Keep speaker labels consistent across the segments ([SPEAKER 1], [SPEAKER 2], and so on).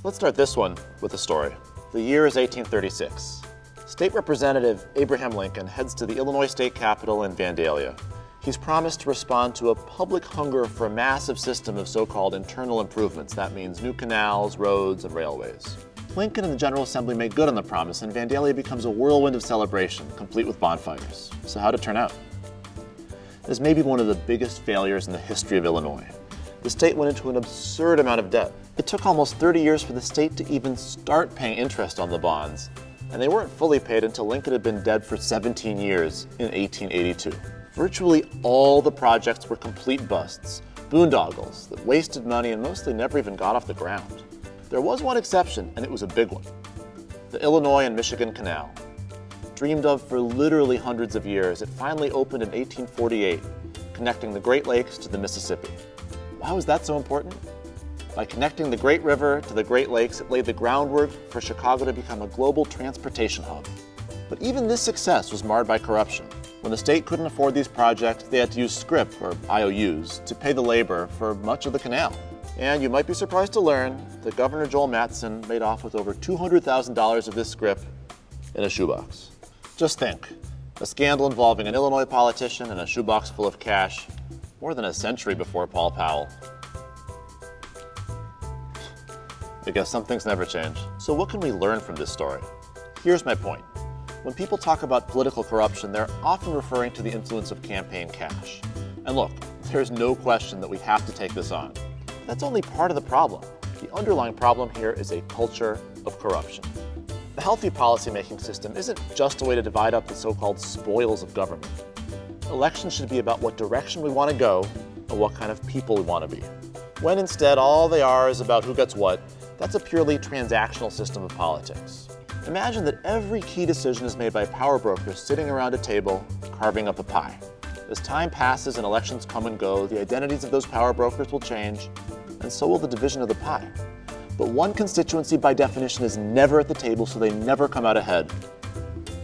[SPEAKER 1] Let's start this one with a story. The year is 1836. State Representative Abraham Lincoln heads to the Illinois state capitol in Vandalia. He's promised to respond to a public hunger for a massive system of so-called internal improvements. That means new canals, roads, and railways. Lincoln and the General Assembly make good on the promise, and Vandalia becomes a whirlwind of celebration, complete with bonfires. So how'd it turn out? This may be one of the biggest failures in the history of Illinois. The state went into an absurd amount of debt. It took almost 30 years for the state to even start paying interest on the bonds, and they weren't fully paid until Lincoln had been dead for 17 years in 1882. Virtually all the projects were complete busts, boondoggles that wasted money and mostly never even got off the ground. There was one exception, and it was a big one. The Illinois and Michigan Canal. Dreamed of for literally hundreds of years, it finally opened in 1848, connecting the Great Lakes to the Mississippi. Why was that so important? By connecting the Great River to the Great Lakes, it laid the groundwork for Chicago to become a global transportation hub. But even this success was marred by corruption. When the state couldn't afford these projects, they had to use scrip, or IOUs, to pay the labor for much of the canal. And you might be surprised to learn that Governor Joel Matson made off with over $200,000 of this scrip in a shoebox. Just think, a scandal involving an Illinois politician and a shoebox full of cash, more than a century before Paul Powell. I guess some things never change. So what can we learn from this story? Here's my point. When people talk about political corruption, they're often referring to the influence of campaign cash. And look, there's no question that we have to take this on. That's only part of the problem. The underlying problem here is a culture of corruption. The healthy policymaking system isn't just a way to divide up the so-called spoils of government. Elections should be about what direction we want to go and what kind of people we want to be. When instead all they are is about who gets what, that's a purely transactional system of politics. Imagine that every key decision is made by power brokers sitting around a table carving up a pie. As time passes and elections come and go, the identities of those power brokers will change, and so will the division of the pie. But one constituency by definition is never at the table, so they never come out ahead.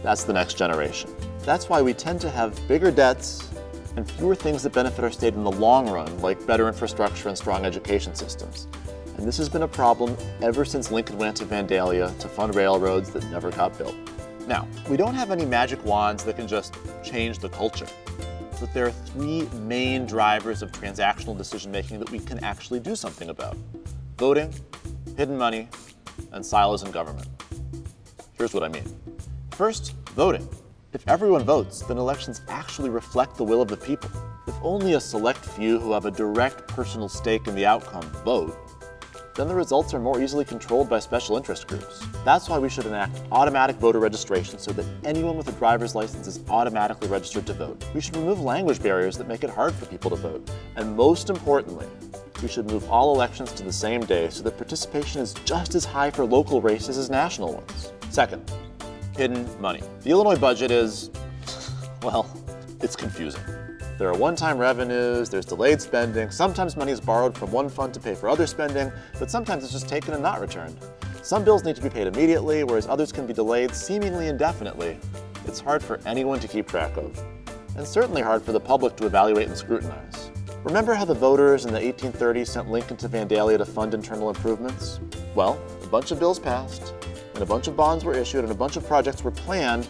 [SPEAKER 1] That's the next generation. That's why we tend to have bigger debts and fewer things that benefit our state in the long run, like better infrastructure and strong education systems. And this has been a problem ever since Lincoln went to Vandalia to fund railroads that never got built. Now, we don't have any magic wands that can just change the culture. But there are three main drivers of transactional decision-making that we can actually do something about: voting, hidden money, and silos in government. Here's what I mean. First, voting. If everyone votes, then elections actually reflect the will of the people. If only a select few who have a direct personal stake in the outcome vote, then the results are more easily controlled by special interest groups. That's why we should enact automatic voter registration so that anyone with a driver's license is automatically registered to vote. We should remove language barriers that make it hard for people to vote. And most importantly, we should move all elections to the same day so that participation is just as high for local races as national ones. Second, hidden money. The Illinois budget is, well, it's confusing. There are one-time revenues, there's delayed spending, sometimes money is borrowed from one fund to pay for other spending, but sometimes it's just taken and not returned. Some bills need to be paid immediately, whereas others can be delayed seemingly indefinitely. It's hard for anyone to keep track of, and certainly hard for the public to evaluate and scrutinize. Remember how the voters in the 1830s sent Lincoln to Vandalia to fund internal improvements? Well, a bunch of bills passed, and a bunch of bonds were issued, and a bunch of projects were planned,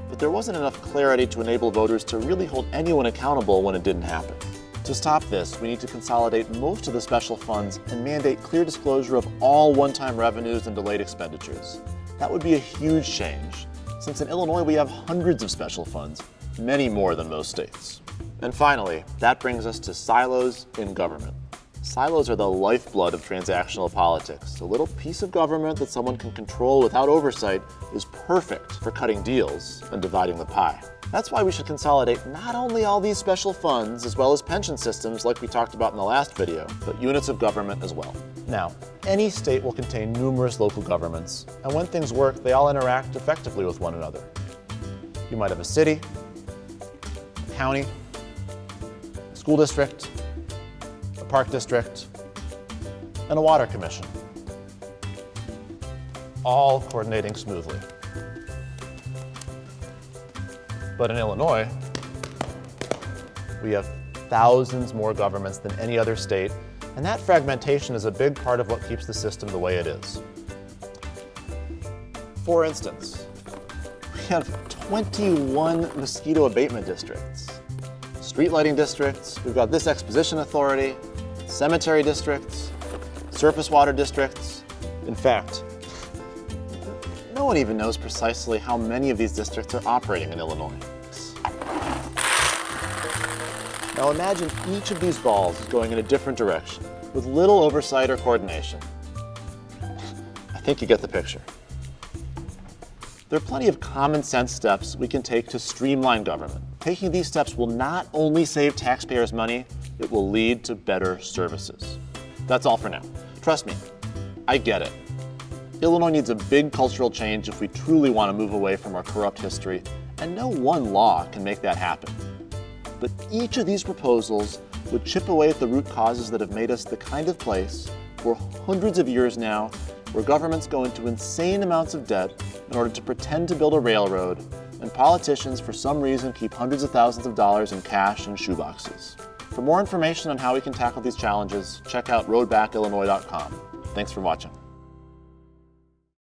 [SPEAKER 1] but there wasn't enough clarity to enable voters to really hold anyone accountable when it didn't happen. To stop this, we need to consolidate most of the special funds and mandate clear disclosure of all one-time revenues and delayed expenditures. That would be a huge change, since in Illinois we have hundreds of special funds, many more than most states. And finally, that brings us to silos in government. Silos are the lifeblood of transactional politics. A little piece of government that someone can control without oversight is perfect for cutting deals and dividing the pie. That's why we should consolidate not only all these special funds as well as pension systems like we talked about in the last video, but units of government as well. Now, any state will contain numerous local governments, and when things work, they all interact effectively with one another. You might have a city, a county, a school district, a park district, and a water commission, all coordinating smoothly. But in Illinois, we have thousands more governments than any other state, And that fragmentation is a big part of what keeps the system the way it is. For instance, we have 21 mosquito abatement districts, street lighting districts, we've got this exposition authority, cemetery districts, surface water districts. In fact, no one even knows precisely how many of these districts are operating in Illinois. Now imagine each of these balls is going in a different direction, with little oversight or coordination. I think you get the picture. There are plenty of common sense steps we can take to streamline government. Taking these steps will not only save taxpayers money, it will lead to better services. That's all for now. Trust me, I get it. Illinois needs a big cultural change if we truly want to move away from our corrupt history, and no one law can make that happen. But each of these proposals would chip away at the root causes that have made us the kind of place for hundreds of years now where governments go into insane amounts of debt in order to pretend to build a railroad, and politicians for some reason keep hundreds of thousands of dollars in cash and shoeboxes. For more information on how we can tackle these challenges, check out roadbackillinois.com. Thanks for watching.